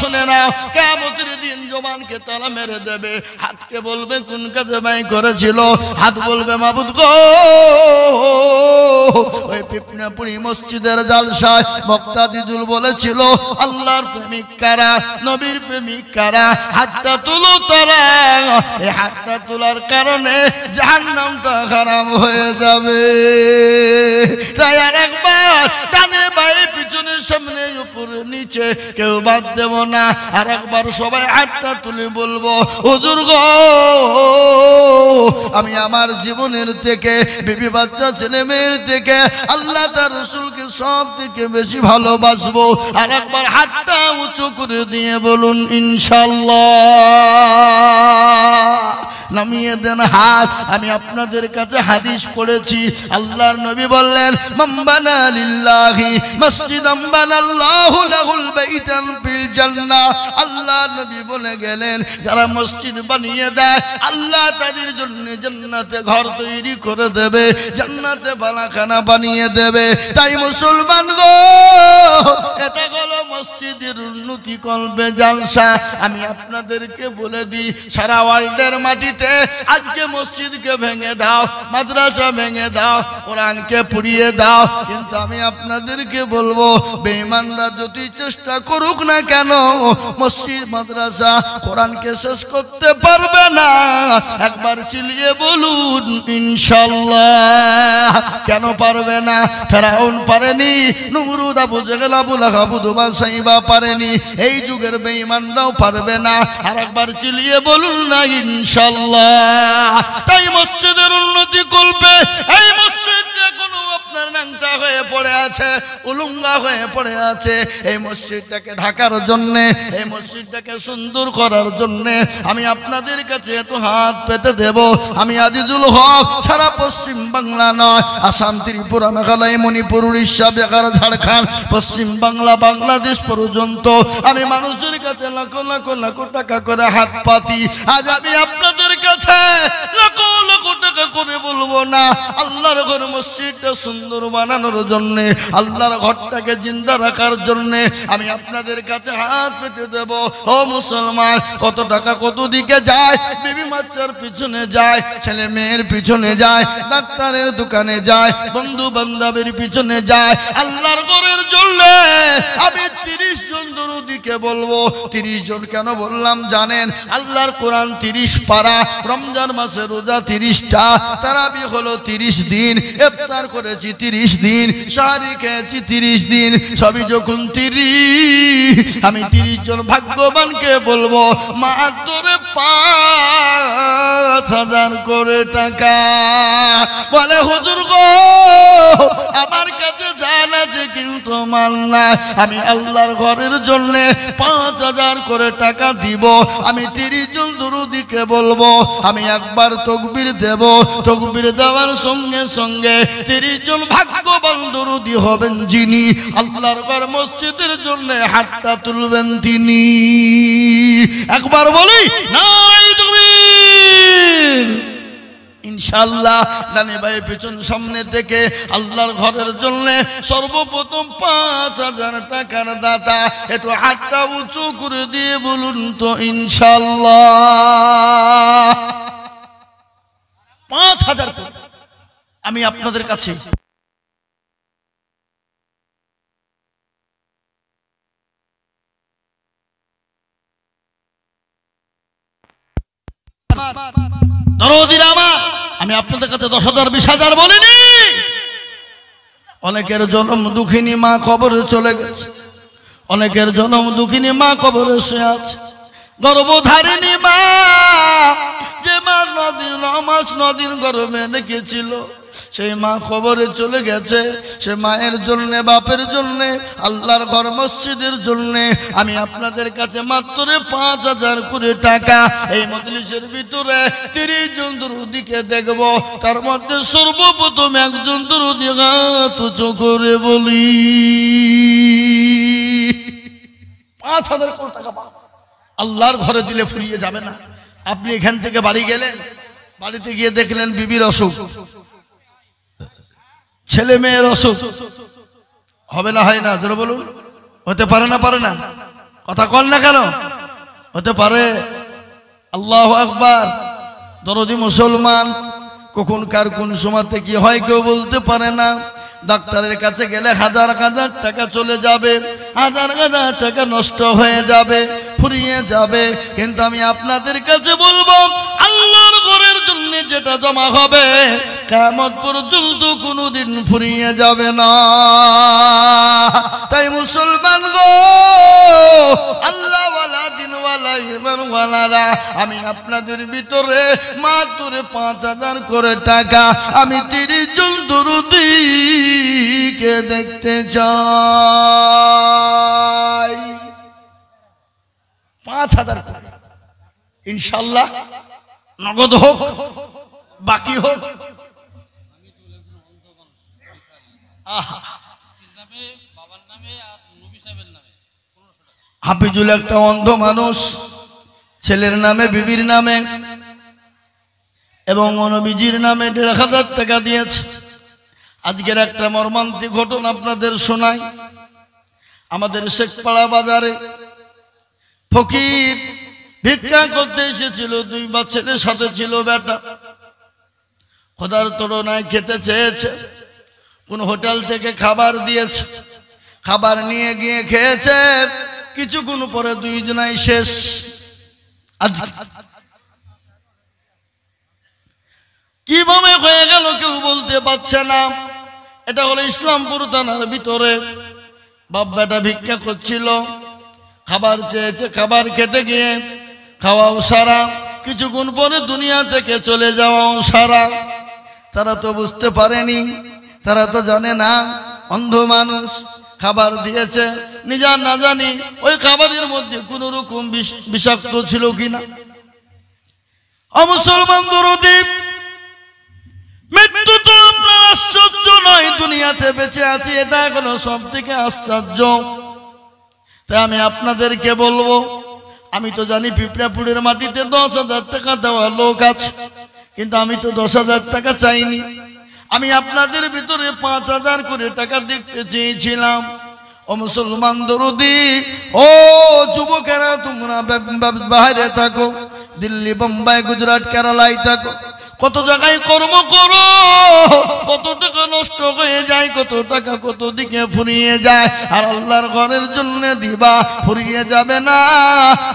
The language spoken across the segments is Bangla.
শুনে নাও, কিয়ামতের দিন জবানকে তালা মেরে দেবে, হাতকে বলবে কোন কাজে ব্যয় করেছিল, হাত বলবে মাবুদ গো ওই পিপনাপুরি মসজিদের জালসায় বক্তা দিজুল বলেছিল আল্লাহর প্রেমিক কারা, নবীর প্রেমিক কারা, হাতটা তুলো তারা, এই হাতটা তোলার কারণে জাহান্নামটা খারাপ হয়ে যাবে। তাই আরেকবার ডানে বাঁয়ে পিছনে সামনে উপরে নিচে কেউ বাদ দেব না, আরেকবার সবাই হাতটা তুলে বলবো হুজুর গো আমি আমার জীবনের থেকে, বিবি বাচ্চা ছেলে মেয়ের থেকে আল্লাহ তার রাসূলকে সব থেকে বেশি ভালোবাসবো। আরেকবার হাতটা উঁচু করে দিয়ে বলুন ইনশাআল্লাহ। নামিয়ে দেন হাত। আমি আপনাদের কাছে হাদিস পড়েছি, আল্লাহর নবী বললেন মান বানা লিল্লাহি মসজিদান বানাল্লাহু লাহুল বাইতান ফিল জান্নাহ। আল্লাহর নবী বলে গেলেন যারা মসজিদ বানিয়ে দেয় আল্লাহ তাদের জন্য জান্নাতে ঘর তৈরি করে দেবে, জান্নাতে বালাখানা বানিয়ে দেবে। তাই মুসলমান গো এটা হলো মসজিদের উন্নতি করবে জালসা। আমি আপনাদেরকে বলে দিই সারা ওয়ার্ল্ডের মাটিতে আজকে মসজিদকে ভেঙে দাও, মাদ্রাসা ভেঙে দাও, কোরআনকে পুড়িয়ে দাও, কিন্তু আমি আপনাদেরকে বলবো বেঈমানরা যতই চেষ্টা করুক না কেন মসজিদ মাদ্রাসা কোরআনকে শেষ করতে পারবে না। একবার চিল্লিয়ে বলুন ইনশাআল্লাহ। কেন পারবে না? ফেরাউন পারেনি, নমরুদ, আবু জেহেল, আবু লাহাব, উতবা, সাইবা পারেনি, এই যুগের বেঈমানরাও পারবে না। আর একবার চিল্লিয়ে বলুন না ইনশাআল্লাহ। তাই মসজিদের উন্নতি করবে। এই মসজিদটা কোনো আপনার ন্যাংটা হয়ে পড়ে আছে, উলুঙ্গা হয়ে পড়ে আছে, এই মসজিদটাকে ঢাকার জন্য, এই মসজিদটাকে সুন্দর করার জন্য আমি আপনাদের কাছে একটু হাত পেতে দেব। আমি আজিজুল হক সারা পশ্চিম বাংলা নয়, আসাম, ত্রিপুরা, মেঘালয়, মণিপুর, উড়িষ্যা, বিহার, ঝাড়খণ্ড, পশ্চিম বাংলা, বাংলাদেশ পর্যন্ত আমি মানুষের কাছে লাখ লাখ লাখ টাকা করে হাত পাতি। আজ আমি আপনাদের কাছে লাখ লাখ টাকা করে বলবো না, আল্লাহর ঘর মসজিদটা সুন্দর বানানোর জন্য, আল্লাহর ঘরটাকে জিন্দা রাখার জন্য আমি আপনাদের কাছে হাত পেতে দেব। ও মুসলমান, কত টাকা কত দিকে যায়, বিবি বাচ্চার পিছনে যায়, ছেলে মেয়ের পিছনে যায়, ডাক্তারের দোকানে যায়, বন্ধু বান্ধবের পিছনে যায়, আল্লাহর ঘরের জন্য আমি 30 জন দরুদিকে বলবো। 30 জন কেন বললাম জানেন? আল্লাহর কোরআন 30 পারা, রমজান মাসে রোজা 30টা, তারাবি হলো 30 দিন, ইফতার করেছি 30 দিন, সাহারি খেয়েছি 30 দিন, সবই যখন 30, আমি 30 জন ভাগ্যবানকে বলবো মাত্র 5000 করে টাকা। বলে হুজুর গো আমার কাছে জান আছে কিন্তু মাল না, আমি আল্লাহর ঘরের জন্য 5000 করে টাকা দিব। আমি 30 জন দরুদিকে বলবো, আমি একবার তাকবীর দেব, তাকবীর দেওয়ার সঙ্গে সঙ্গে 30 জন ভাগ্যবান দরুদি হবেন যিনি আল্লাহর ঘর মসজিদের জন্য হাতটা তুলবেন তিনি। একবার বলি নাই তাকবীর। ইনশাআল্লাহ ডানে বাঁয়ে পিছন সামনে থেকে আল্লাহর ঘরের জন্য সর্বপ্রথম 5000 টাকার দাতা একটু হাতটা উঁচু করে দিয়ে বলুন তো ইনশাআল্লাহ। 5000 আমি আপনাদের কাছে আমি আপনাদের কাছে 10,000 20,000 বলিনি। অনেকের জন্ম দুঃখিনী মা কবরে চলে গেছে, অনেকের জন্ম দুঃখিনী মা কবরে শুয়ে আছে, গর্ভধারিণী মা যে মা 9 দিন গর্ভে রেখেছিল সেই মা কবরে চলে গেছে। সে মায়ের জন্য, বাপের জন্য, আল্লাহর ঘর মসজিদের জন্য আমি আপনাদের কাছে মাত্র 5000 করে টাকা এই মজলিসের ভিতরে 30 জন দরুদিকে দেখব, তার মধ্যে সর্বপ্রথম একজন দরুদি হাত উঁচু করে বলি 5000 করে টাকা আল্লাহর ঘরে দিলে ফুরিয়ে যাবে না। আপনি এখান থেকে বাড়ি গেলেন, বাড়িতে গিয়ে দেখলেন বিবির অসুখ, ছেলে মেয়ের অসুখ, হবে না হয় না? জোরে বলুন। হতে পারে না? পারে না? কথা কন না কেন? হতে পারে। আল্লাহু আকবার। দরদি মুসলমান, কখন কার কোন সময়তে কি হয় কেউ বলতে পারে না। ডাক্তারের কাছে গেলে হাজার হাজার টাকা চলে যাবে, হাজার হাজার টাকা নষ্ট হয়ে যাবে, ফুরিয়ে যাবে। কিন্তু আমি আপনাদের কাছে বলবো, আল্লাহর ঘরের জন্য যেটা জমা হবে কিয়ামত পর্যন্ত কোনোদিন ফুরিয়ে যাবে না। তাই মুসলমান গো, আল্লাহ ওয়ালা দিন ওয়ালা ইমান ওয়ালারা, আমি আপনাদের ভিতরে মাত্র 5000 করে টাকা আমি 30 জন দরুদীকে দেখতে চাই। 5000 করে ইনশাআল্লাহ, নগদ হোক বাকি হোক। হাফিজুল একটা অন্ধ মানুষ, ছেলের নামে বিবির নামে এবং নবীজির নামে 1500 টাকা দিয়েছে। আজকের একটা মর্মান্তিক ঘটনা আপনাদের শোনাই। আমাদের শেখপাড়া বাজারে ফকির ভিক্ষা করতে এসেছিল, 2 ছেলের সাথে ছিল বেটা। খোদার তুলনায় খেতে চেয়েছে, কোন হোটেল থেকে খাবার দিয়েছে, খাবার নিয়ে গিয়ে খেয়েছে। কিছুক্ষণ পরে 2 জনাই শেষ। আজ কিভাবে হয়ে গেল কেউ বলতে পারছে না। এটা হলো ইসলামপুর থানার ভিতরে। বাপ বেটা ভিক্ষা করছিল, খাবার চেয়েছে, খাবার খেতে গিয়ে খাওয়াও সারা, কিছুক্ষণ পরে দুনিয়া থেকে চলে যাওয়াও সারা। তারা তো বুঝতে পারেনি, তারা তো জানে না অন্ধ মানুষ খাবার দিয়েছে, নিজা না জানি ওই খাবারের মধ্যে কোন রকম বিষাক্ত ছিল কিনা। মুসলমান দরদি, মৃত্যু তো আপনার আশ্চর্য নয়, দুনিয়াতে বেঁচে আছি এটা এখনো সব থেকে আশ্চর্য। তাই আমি আপনাদেরকে বলবো, আমি তো জানি পিঁপড়াপুরের মাটিতে 10,000 টাকা দেওয়া লোক আছে, কিন্তু আমি তো 10,000 টাকা চাইনি। আমি আপনাদের ভিতরে 5000 করে টাকা দেখতে চেয়েছিলাম। ও মুসলমান দরদি, ও যুবকেরা, তোমরা বাইরে থাকো, দিল্লি, বোম্বাই, গুজরাট, কেরালায় থাকো, কত জায়গায় কর্ম করো, কত টাকা নষ্ট হয়ে যায়, কত টাকা কত দিকে ফুরিয়ে যায়। আর আল্লাহর ঘরের জন্য দিবা, ফুরিয়ে যাবে না।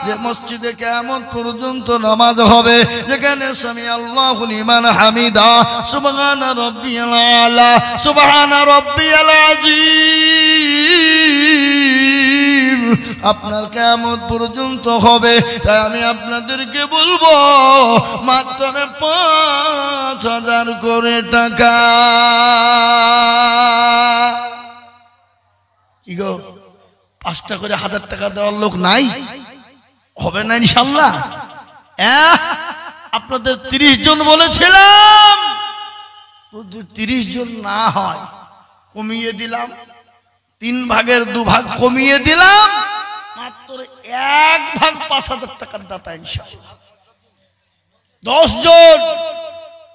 যে মসজিদে কিয়ামত পর্যন্ত নামাজ হবে, যেখানে সামি আল্লাহু লিমান হামিদা, সুবহানা রাব্বিয়াল আলা, সুবহানা রাব্বিয়াল আযীম, আপনার কিয়ামত পর্যন্ত হবে। তাই আমি আপনাদেরকে বলবো, মাত্র 5000 করে টাকা। কি গো, 5টা করে 1000 টাকা দেওয়ার লোক নাই? হবে না ইনশাআল্লাহ। আপনাদের 30 জন বলেছিলাম, যদি 30 জন না হয় কমিয়ে দিলাম, 3 ভাগের 2 ভাগ কমিয়ে দিলাম, মাত্র 1 ভাগ 5000 টাকার দাতা ইনশাআল্লাহ। 10 জন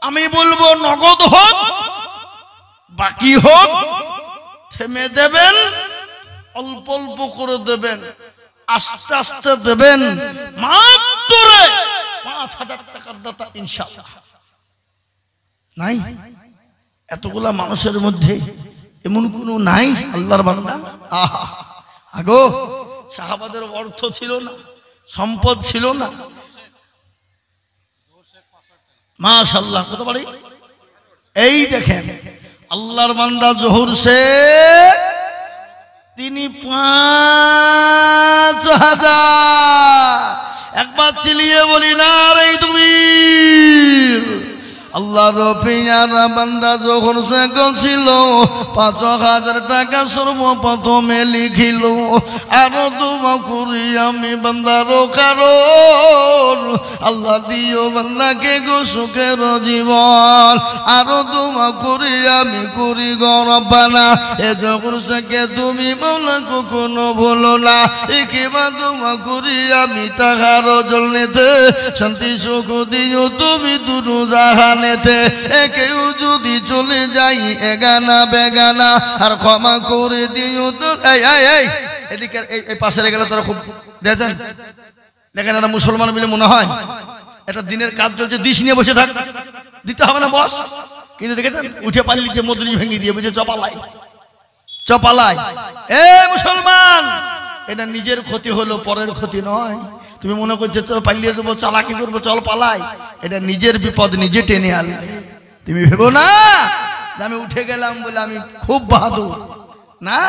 আমি বলবো নগদ হোক বাকি হোক, থেমে দেবেন, অল্প অল্প করে দেবেন, আস্তে আস্তে দেবেন, মাত্র 5000 টাকার দাতা ইনশাআল্লাহ। নাই এতগুলা মানুষের মধ্যে এমন কোনো নাই আল্লাহর বান্দা? আগো সাহাবাদের অর্থ ছিল না, সম্পদ ছিল না, মাশাআল্লাহ। কত বাড়ি? এই দেখেন আল্লাহর বান্দা জহুর সে তিনি 5000। একবার চিলিয়ে বলি না রে তুমির। আল্লাহর পিয়ারা বান্দা যখন সে ছিল 5000 টাকা সর্বপ্রথমে লিখিল, আরো দোয়া করি আমি বান্দার কারণ, আল্লাহ দিও বান্দাকে গো সুখের জীবন। আরো দোয়া করি আমি করি গো রব্বানা, এ যখন সে তুমি মাওলা কখনো ভুলো না। একেবা দোয়া করি আমি তাহার জন্যতে শান্তি সুখ দিও তুমি দুরু জাহান। কেউ যদি চলে যাই এগানা বেগানা, আর ক্ষমা করে দিও তো। এই এদিকে এই পাশে গেলে তারা খুব দেখেন দেখেন একটা মুসলমান মিলে মনে হয় একটা দিনের কাজ চলছে দিশ নিয়ে বসে থাক, দিতে হবে না বস, কিন্তু দেখেছেন উঠে পারলি যে মজুরি ভেঙে দিয়ে বলছে চপালাই চপালাই। এ মুসলমান, এটা নিজের ক্ষতি হলো, পরের ক্ষতি নয়। তুমি মনে করছো চল পালিয়ে দেবো, চালাকি করবো, চল পালাই, এটা নিজের বিপদ নিজে টেনে আনলে। তুমি ভেবো না যে আমি উঠে গেলাম বলে আমি খুব বাহাদুর, না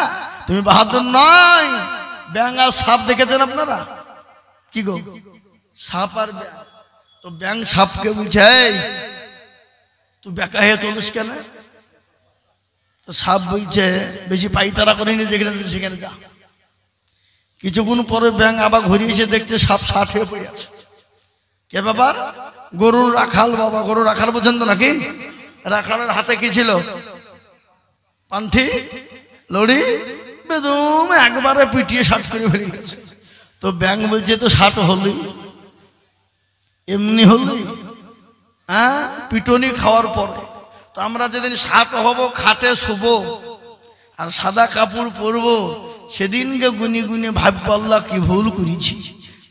তুমি বাহাদুর নয়। ব্যাঙ আর সাপ দেখেছেন আপনারা? কি গো, সাপ আর ব্যাঙ, তো ব্যাঙ সাপকে বলছে এই তুই বেকা হয়ে চলিস কেন? তো সাপ বলছে বেশি পাইতারা করিনি, যেখানে সেখানে যা। কিছুক্ষণ পরে ব্যাঙ আবার ঘুরে এসে দেখতে সাপ ষাট হয়ে পড়ে আছে। কে ব্যাপার? গরুর রাখাল বাবা। গরুর রাখাল বোঝেন তো নাকি? রাখালের হাতে কি ছিল? পান্থি লড়ি বেদম একবারে পিটিয়ে ষাট করে ফেলে গেছে। তো ব্যাঙ বলছে তো ষাট হলই, এমনি হলই, হ্যাঁ পিটনি খাওয়ার পরে। তো আমরা যেদিন ষাট হব, খাটে শুভ আর সাদা কাপড় পরবো, সেদিনকে গুনি গুনি ভাববো আল্লাহ কি ভুল করেছি,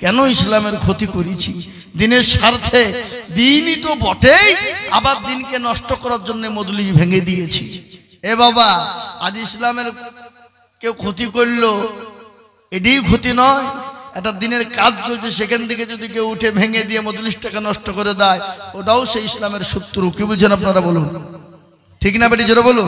কেন ইসলামের ক্ষতি করেছি। দিনের স্বার্থে, দিনই তো বটেই, আবার দিনকে নষ্ট করার জন্য মজলিস ভেঙে দিয়েছি। এ বাবা, আজ ইসলামের কেউ ক্ষতি করলো, এটাই ক্ষতি নয়। একটা দিনের কাজ চলছে, সেখান থেকে যদি কেউ উঠে ভেঙে দিয়ে মজলিসটাকে নষ্ট করে দেয়, ওটাও সেই ইসলামের শত্রু। কি বুঝছেন আপনারা বলুন? ঠিক না বেটি, জোরে বলুন,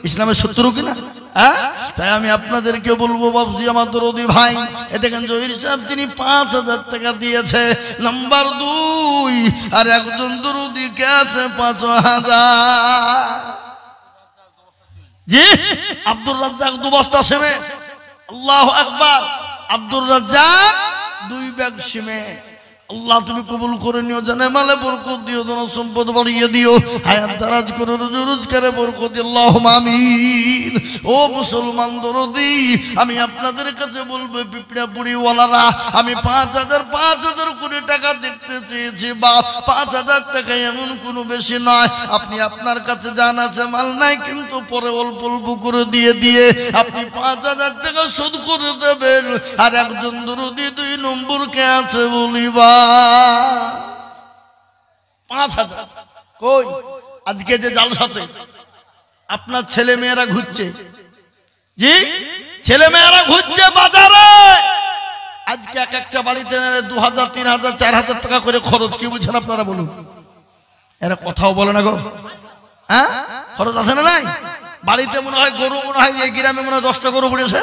ইসলামের শত্রু কিনা? হ্যাঁ, তাই আমি আপনাদেরকে বলবো বাবজি আমার দরদি ভাই, এ দেখেন জহির সাহেব তিনি ৫,০০০ টাকা দিয়েছে, নাম্বার ২, আর একজন দরদি কে আছে ৫,০০০। জি, আব্দুর রাজ্জাক ২ বস্তা সিমেন্ট। আল্লাহু আকবার। Abdur Razzak 2 bag cement. আল্লাহ তুমি কবুল করে নিও, জানে মালে বরকত দিও, ধন সম্পদ বাড়িয়ে দিও, হায়াত দারাজ করে রোজগারে বরকত দিও, আল্লাহুম্মা আমিন। ও মুসলমান দরদি, আমি আপনাদের কাছে বলবো পিপড়াপুরি ওয়ালারা, আমি ৫,০০০ করে টাকা দেখতে চেয়েছি, বা ৫,০০০ টাকা এমন কোনো বেশি নয়। আপনি আপনার কাছে জান আছে মাল নাই, কিন্তু পরে অল্প অল্প করে দিয়ে দিয়ে আপনি ৫,০০০ টাকা শোধ করে দেবেন। আর একজন দরদি 2 নম্বর কে আছে বলিবা ৫,০০০। কই আজকে যে জালসাতে আপনার ছেলে মেয়েরা ঘুরছে, জি ছেলে মেয়েরা ঘুরছে বাজারে, আজকে এক একটা বাড়িতে ২,০০০, ৩,০০০, ৪,০০০ টাকা করে খরচ। কি বুঝছেন আপনারা বলুন? এরা কথাও বলে না গো, হ্যাঁ খরচ আছে না নাই? বাড়িতে মনে হয় গরু, মনে হয় এই গ্রামে মনে হয় 10টা গরু পড়েছে,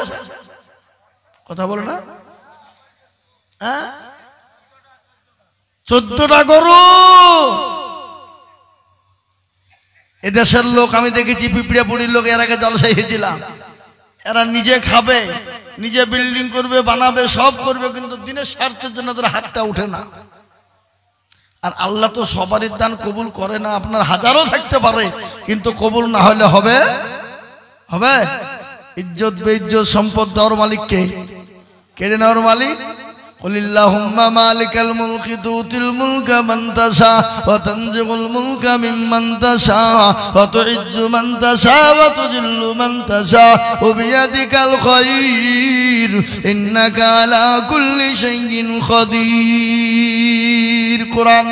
কথা বলে না? হ্যাঁ 14টা গরু। এদেশের লোক আমি দেখেছি, পিপড়িয়াপুরির লোক, এর আগে জলসায় হয়েছিলাম, এরা নিজে খাবে, নিজে বিল্ডিং করবে, বানাবে, সব করবে, কিন্তু দিনের স্বার্থের জন্য তাদের হাতটা উঠে না। আর আল্লাহ তো সবারই দান কবুল করে না। আপনার হাজারও থাকতে পারে, কিন্তু কবুল না হলে হবে হবে ইজ্জত বেইজ্জত সম্পদ দেওয়ার মালিককে, কেড়ে নেওয়ার মালিক। কুলিল্লাহুম্মা মালিকাল মুলকি তুতিল মুলকা মান তাশা ওয়া তানজিউল মুলকা মিম্মান তাশা ওয়া তুইজ্জু মান তাশা ওয়া তুযিল্লু মান তাশা ওয়া বিয়াদিকাল খায়র ইন্নাকা আলা কুল্লি শাইইন কাদির। কোরআন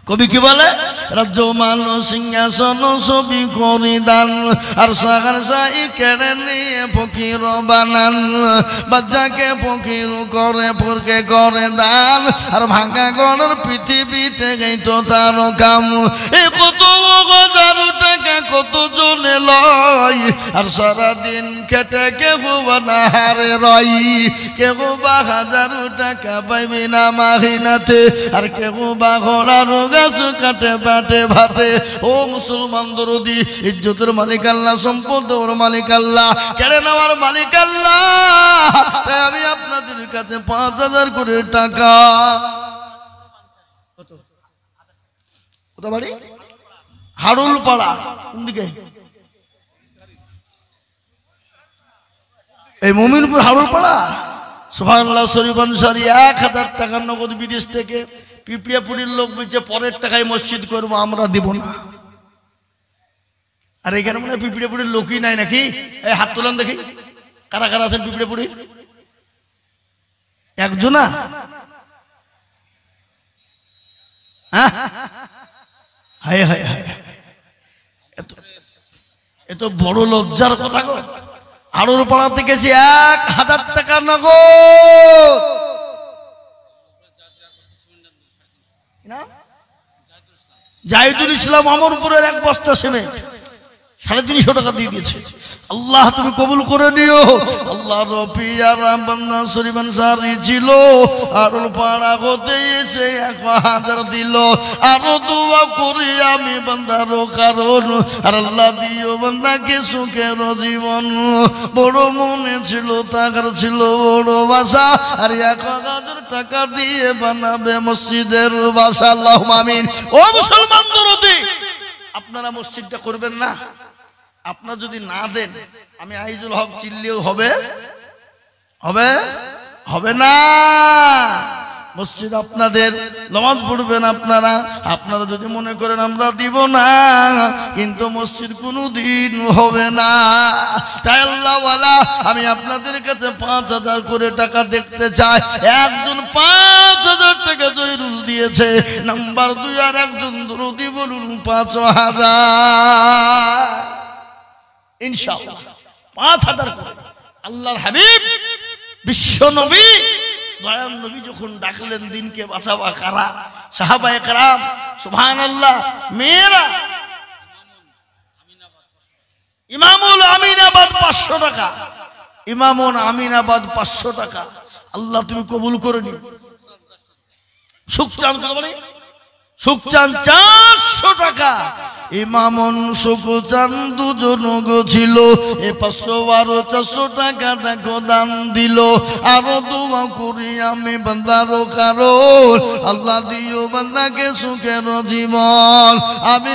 কবি কি বলে? রাজ্য মান সিংহাসন ছবি করি দান, আর সাগার সাই কেড়ে নিয়ে ফকির বানান, বাচ্চাকে ফকির করে ফুরকে করে দান, আর ভাঙা গড়ের পৃথিবীতে গাইতো তার কাম। এ কত 1,000 টাকা কত জনে লয়, আর সারাদিন খেটে কেহ বানাহারে রয়, কেহ বা 1,000 টাকা পাইবি না মাহিনাতে, আর কেহ বা ঘোড়ার কাটে পাটে ভাতে। ও মুসলমান দরদি, ইজ্জতের মালিক আল্লাহ, সম্পদের মালিক আল্লাহ, কেড়ে নেওয়ার মালিক আল্লাহ। তাই আমি আপনাদের কাছে ৫,০০০ করে টাকা, কত বাড়ি? হাড়ুল পাড়া। কোন দিকে? এই মুমিনপুর হাড়ুল পাড়া। সুবহানাল্লাহ শরীফ আনসারী ১,০০০ টাকা নগদ বিদেশ থেকে। পিপড়িয়াপুরির লোক বলছে পরের টাকায় মসজিদ করবো, আমরা দিব না। আর এখানে মনে হয় পিপড়িয়াপুরির লোকই নাই নাকি? এই হাত তোলেন দেখি, কারা কারা আছেন পিঁপড়েপুরীর? একজনা? হ্যাঁ, হায় হায় হায়, এত বড় লজ্জার কথা গো। আড়ুর পাড়াতে গেছি 1000 টাকা নগদ। জাহিদুল ইসলাম অমরপুরের 1 বস্তা সিমেন্ট 350 টাকা দিয়ে দিয়েছে। আল্লাহ তুমি কবুল করে নিও। আল্লাহ রফিয়া রামবান্না শরীফান সারি ছিল, আরুল পাড়া হতে এসে 1000 দিল। আরো দোয়া করি আমি বান্দারও কারণ, আর আল্লাহ দিও বান্দাকে সুখের জীবন। বড় মনে ছিল, টাকার ছিল বড় বাসা, আর 1000 টাকা দিয়ে বানাবে মসজিদের বাসা। আল্লাহুম্মা আমিন। ও মুসলমান দরদি, আপনারা মসজিদটা করবেন না? আপনারা যদি না দেন, আমি আইজুল হক চিল্লেও হবে? হবে? হবে না। মসজিদ আপনাদের, নামাজ পড়বেন আপনারা। আপনারা যদি মনে করেন আমরা দিব না, কিন্তু মসজিদ কোনোদিন হবে না। তাই আল্লাহ ওয়ালা, আমি আপনাদের কাছে 5000 করে টাকা দেখতে চাই। একজন 5000 টাকা জয়রুল দিয়েছে, নাম্বার 2 আর একজন দরদি বলুন 5000 ইনশাআল্লাহ। 5000 করে আল্লাহর হাবিব বিশ্ব নবী দয়াল নবী যখন ডাকলেন দিনকে বাঁচাবা কারা? সাহাবায়ে কেরাম, সুবহানাল্লাহ। মেয়েরা ইমামুল আমিনাবাদ 500 টাকা, ইমামুল আমিনাবাদ 500 টাকা। আল্লাহ তুমি কবুল করে নিও। সুখচাঁদ কত বলে? সুখচাঁদ 400 টাকা। ইমামন সুখচাঁদ দুজন ছিল, 512 400 টাকা দেখো দান দিল। আরো দোয়া করি আমি বান্দারও কারণ, আল্লাহ দিও বান্দাকে সুখের জীবন। আমি